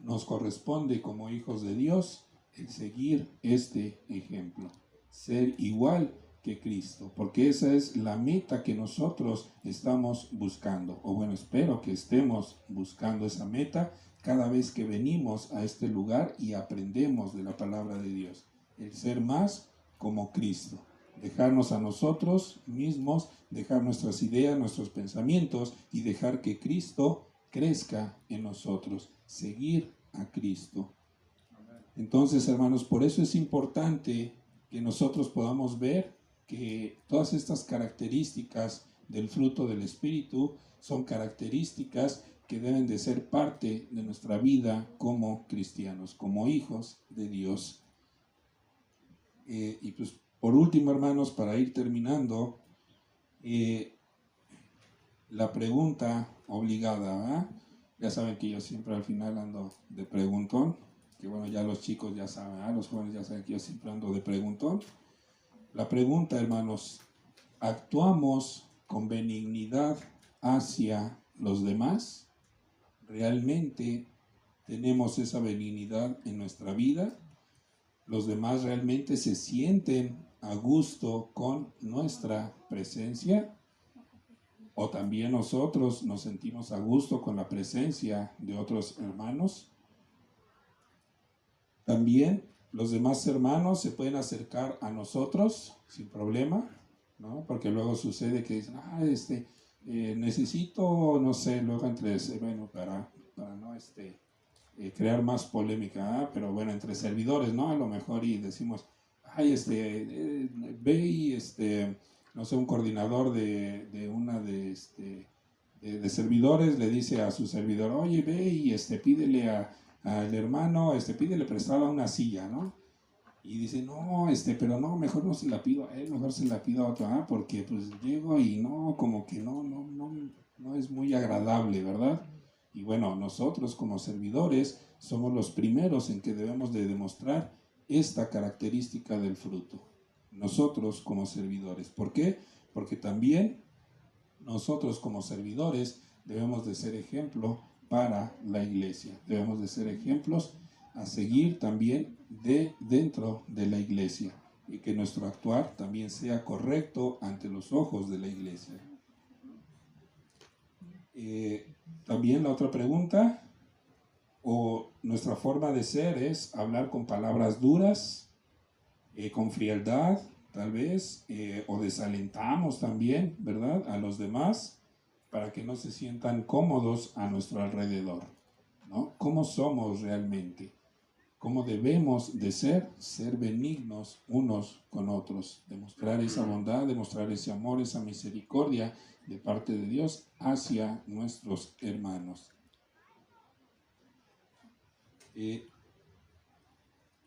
A: nos corresponde como hijos de Dios el seguir este ejemplo, ser igual que Cristo, porque esa es la meta que nosotros estamos buscando, o bueno, espero que estemos buscando esa meta cada vez que venimos a este lugar y aprendemos de la palabra de Dios, el ser más como Cristo, dejarnos a nosotros mismos, dejar nuestras ideas, nuestros pensamientos y dejar que Cristo crezca en nosotros, seguir a Cristo. Entonces, hermanos, por eso es importante que nosotros podamos ver que todas estas características del fruto del Espíritu son características que deben de ser parte de nuestra vida como cristianos, como hijos de Dios. Y pues por último, hermanos, para ir terminando, la pregunta obligada, ¿verdad? Ya saben que yo siempre al final ando de preguntón, que bueno, ya los chicos ya saben, ¿verdad? Los jóvenes ya saben que yo siempre ando de preguntón. La pregunta, hermanos, ¿actuamos con benignidad hacia los demás? ¿Realmente tenemos esa benignidad en nuestra vida? ¿Los demás realmente se sienten a gusto con nuestra presencia? ¿O también nosotros nos sentimos a gusto con la presencia de otros hermanos? También los demás hermanos se pueden acercar a nosotros sin problema, ¿no? Porque luego sucede que dicen, necesito, no sé, luego entre, bueno, para no crear más polémica, pero bueno, entre servidores, ¿no? A lo mejor y decimos, ay, ve y, no sé, un coordinador de una de servidores le dice a su servidor, oye, ve y pídele al hermano, pídele prestada una silla, ¿no? Y dice, no, pero no, mejor no se la pido a él, mejor se la pido a otro, porque pues llego y no, como que no es muy agradable, ¿verdad? Y bueno, nosotros como servidores somos los primeros en que debemos de demostrar esta característica del fruto. Nosotros como servidores. ¿Por qué? Porque también nosotros como servidores debemos de ser ejemplo para la iglesia. Debemos de ser ejemplos a seguir también dentro de la iglesia y que nuestro actuar también sea correcto ante los ojos de la iglesia. También la otra pregunta, o nuestra forma de ser es hablar con palabras duras, con frialdad, tal vez, o desalentamos también, ¿verdad?, a los demás para que no se sientan cómodos a nuestro alrededor, ¿no? ¿Cómo somos realmente? ¿Cómo debemos de ser benignos unos con otros? Demostrar esa bondad, demostrar ese amor, esa misericordia de parte de Dios hacia nuestros hermanos.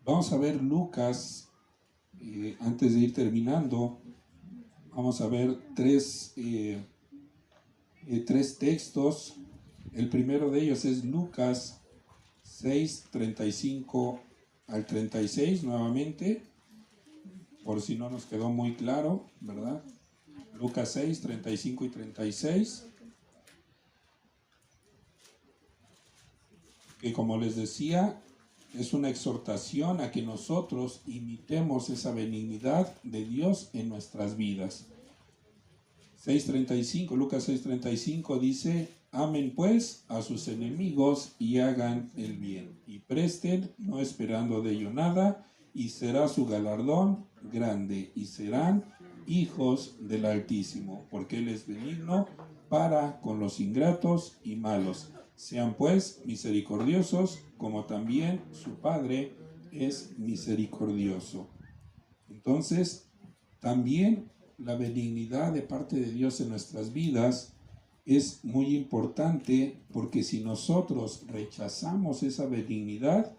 A: Vamos a ver Lucas, antes de ir terminando, vamos a ver tres textos. El primero de ellos es Lucas 6, 35 al 36, nuevamente, por si no nos quedó muy claro, ¿verdad? Lucas 6, 35 y 36. Que como les decía, es una exhortación a que nosotros imitemos esa benignidad de Dios en nuestras vidas. 6:35, Lucas 6:35 dice, amen pues a sus enemigos y hagan el bien, y presten, no esperando de ello nada, y será su galardón grande, y serán hijos del Altísimo, porque Él es benigno para con los ingratos y malos. Sean pues misericordiosos, como también su Padre es misericordioso. Entonces, también la benignidad de parte de Dios en nuestras vidas es muy importante, porque si nosotros rechazamos esa benignidad,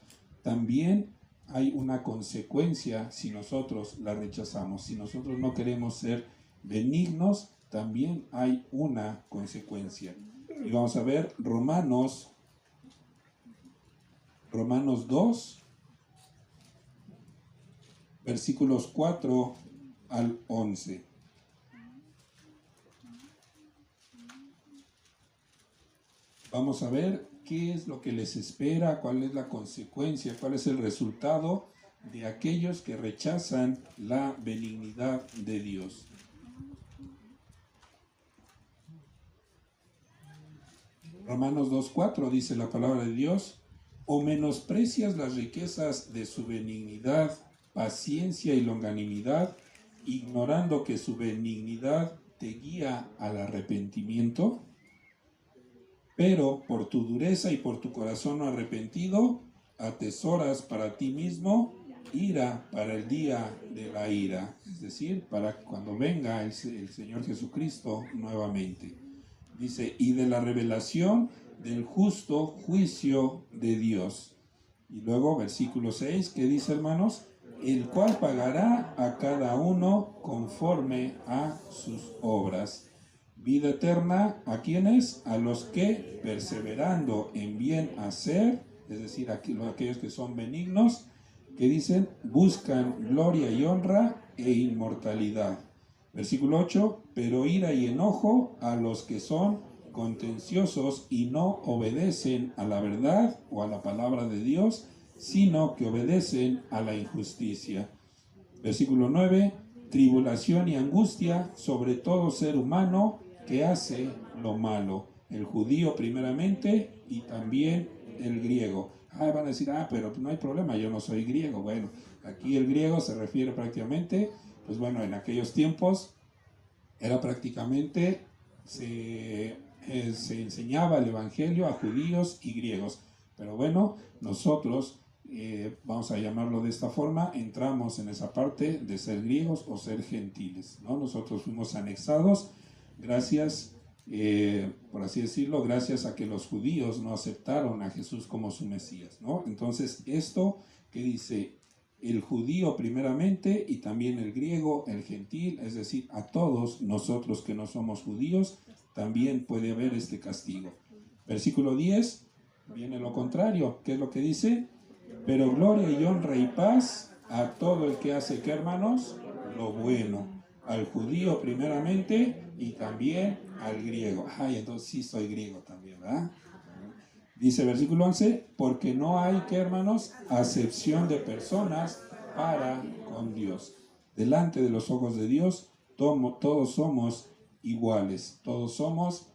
A: también hay una consecuencia si nosotros la rechazamos. Si nosotros no queremos ser benignos, también hay una consecuencia. Y vamos a ver Romanos 2, versículos 4 al 11. Vamos a ver qué es lo que les espera, cuál es la consecuencia, cuál es el resultado de aquellos que rechazan la benignidad de Dios. Romanos 2:4 dice la palabra de Dios, o menosprecias las riquezas de su benignidad, paciencia y longanimidad, ignorando que su benignidad te guía al arrepentimiento. Pero por tu dureza y por tu corazón no arrepentido, atesoras para ti mismo ira para el día de la ira, es decir, para cuando venga el Señor Jesucristo nuevamente. Dice, y de la revelación del justo juicio de Dios. Y luego versículo 6, que dice, hermanos, el cual pagará a cada uno conforme a sus obras. Vida eterna, ¿a quiénes? A los que, perseverando en bien hacer, es decir, aquellos que son benignos, que dicen, buscan gloria y honra e inmortalidad. Versículo 8, pero ira y enojo a los que son contenciosos y no obedecen a la verdad o a la palabra de Dios, sino que obedecen a la injusticia. Versículo 9, tribulación y angustia sobre todo ser humano que hace lo malo, el judío primeramente y también el griego. Van a decir, pero no hay problema, yo no soy griego. Bueno, aquí el griego se refiere prácticamente, pues bueno, en aquellos tiempos era prácticamente, se enseñaba el evangelio a judíos y griegos. Pero bueno, nosotros, vamos a llamarlo de esta forma, entramos en esa parte de ser griegos o ser gentiles, ¿no? Nosotros fuimos anexados gracias, por así decirlo, gracias a que los judíos no aceptaron a Jesús como su Mesías, ¿no? Entonces, esto que dice el judío primeramente y también el griego, el gentil, es decir, a todos nosotros que no somos judíos, también puede haber este castigo. Versículo 10, viene lo contrario. ¿Qué es lo que dice? Pero gloria y honra y paz a todo el que hace, ¿qué, hermanos? Lo bueno. Al judío primeramente y también al griego. Entonces sí soy griego también, ¿verdad? Dice versículo 11, porque no hay, ¿qué, hermanos? Acepción de personas para con Dios. Delante de los ojos de Dios, todos somos iguales. Todos somos,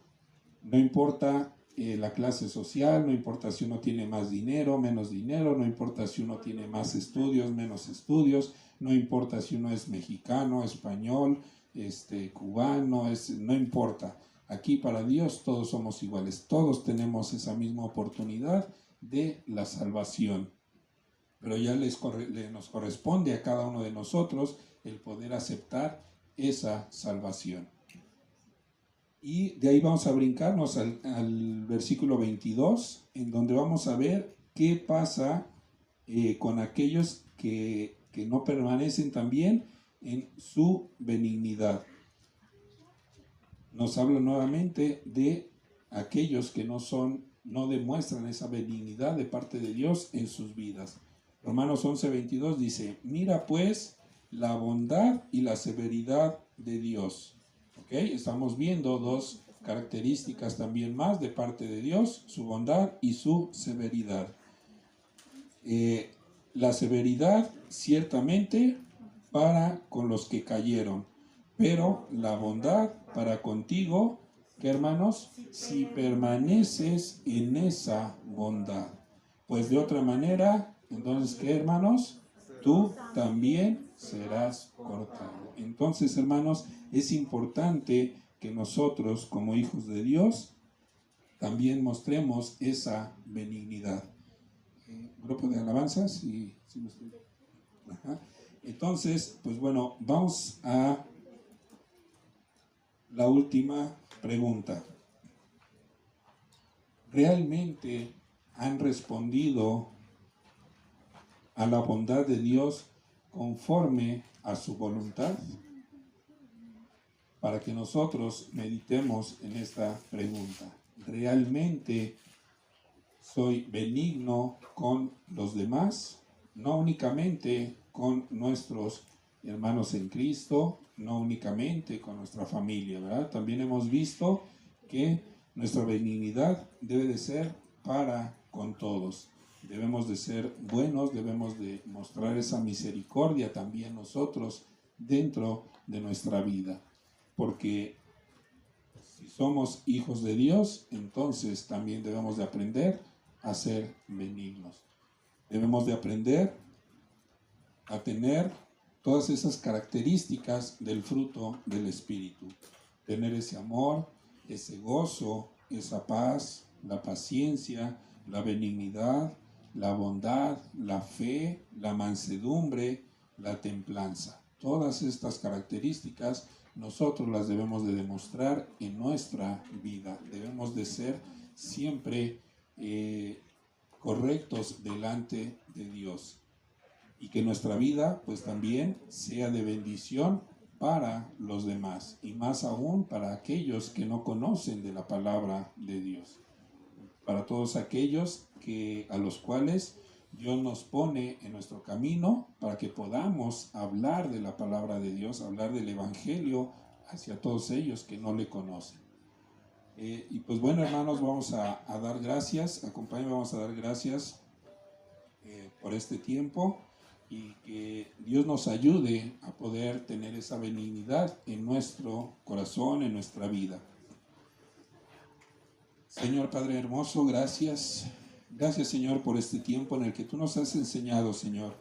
A: no importa la clase social, no importa si uno tiene más dinero, menos dinero, no importa si uno tiene más estudios, menos estudios, no importa si uno es mexicano, español, cubano, no importa. Aquí para Dios todos somos iguales, todos tenemos esa misma oportunidad de la salvación. Pero ya nos corresponde a cada uno de nosotros el poder aceptar esa salvación. Y de ahí vamos a brincarnos al versículo 22, en donde vamos a ver qué pasa con aquellos que no permanecen también en su benignidad. Nos habla nuevamente de aquellos que no demuestran esa benignidad de parte de Dios en sus vidas. Romanos 11:22 dice, mira pues la bondad y la severidad de Dios. Estamos viendo dos características también más de parte de Dios, su bondad y su severidad. La severidad ciertamente para con los que cayeron, pero la bondad para contigo, ¿qué, hermanos? Si permaneces en esa bondad. Pues de otra manera, entonces, ¿qué, hermanos? Tú también serás cortado. Entonces, hermanos, es importante que nosotros, como hijos de Dios, también mostremos esa benignidad. Grupo de alabanzas. Entonces, pues bueno, vamos a la última pregunta. ¿Realmente han respondido a la bondad de Dios conforme a su voluntad? Para que nosotros meditemos en esta pregunta. ¿Realmente soy benigno con los demás? No únicamente con nuestros hermanos en Cristo, no únicamente con nuestra familia, ¿verdad? También hemos visto que nuestra benignidad debe de ser para con todos. Debemos de ser buenos, debemos de mostrar esa misericordia también nosotros dentro de nuestra vida. Porque si somos hijos de Dios, entonces también debemos de aprender a ser benignos. Debemos de aprender a tener todas esas características del fruto del Espíritu. Tener ese amor, ese gozo, esa paz, la paciencia, la benignidad, la bondad, la fe, la mansedumbre, la templanza. Todas estas características nosotros las debemos de demostrar en nuestra vida. Debemos de ser siempre correctos delante de Dios, y que nuestra vida pues también sea de bendición para los demás, y más aún para aquellos que no conocen de la palabra de Dios, para todos aquellos a los cuales Dios nos pone en nuestro camino para que podamos hablar de la palabra de Dios, hablar del Evangelio hacia todos ellos que no le conocen. Y pues bueno, hermanos, vamos a dar gracias, acompáñenme, vamos a dar gracias por este tiempo, y que Dios nos ayude a poder tener esa benignidad en nuestro corazón, en nuestra vida. Señor Padre hermoso, gracias. Gracias, Señor, por este tiempo en el que tú nos has enseñado, Señor,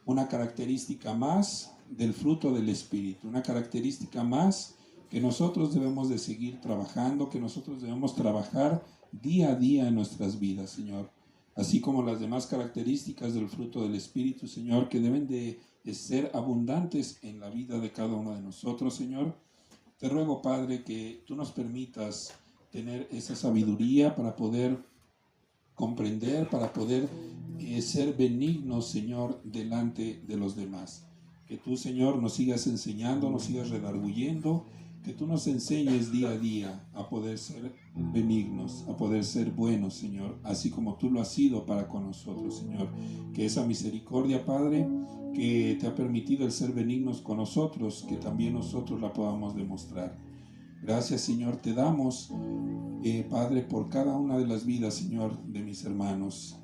A: una característica más del fruto del Espíritu, una característica más que nosotros debemos de seguir trabajando, que nosotros debemos trabajar día a día en nuestras vidas, Señor. Así como las demás características del fruto del Espíritu, Señor, que deben de ser abundantes en la vida de cada uno de nosotros, Señor. Te ruego, Padre, que tú nos permitas tener esa sabiduría para poder comprender, para poder ser benignos, Señor, delante de los demás. Que tú, Señor, nos sigas enseñando, nos sigas redarguyendo, que tú nos enseñes día a día a poder ser benignos, a poder ser buenos, Señor, así como tú lo has sido para con nosotros, Señor. Que esa misericordia, Padre, que te ha permitido el ser benignos con nosotros, que también nosotros la podamos demostrar. Gracias, Señor, te damos, Padre, por cada una de las vidas, Señor, de mis hermanos.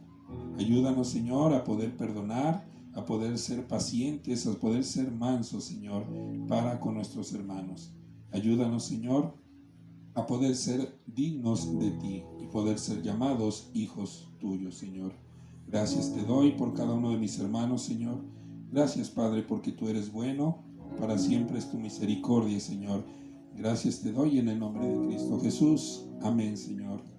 A: Ayúdanos, Señor, a poder perdonar, a poder ser pacientes, a poder ser mansos, Señor, para con nuestros hermanos. Ayúdanos, Señor, a poder ser dignos de ti y poder ser llamados hijos tuyos, Señor. Gracias te doy por cada uno de mis hermanos, Señor. Gracias, Padre, porque tú eres bueno, para siempre es tu misericordia, Señor. Gracias te doy en el nombre de Cristo Jesús. Amén, Señor.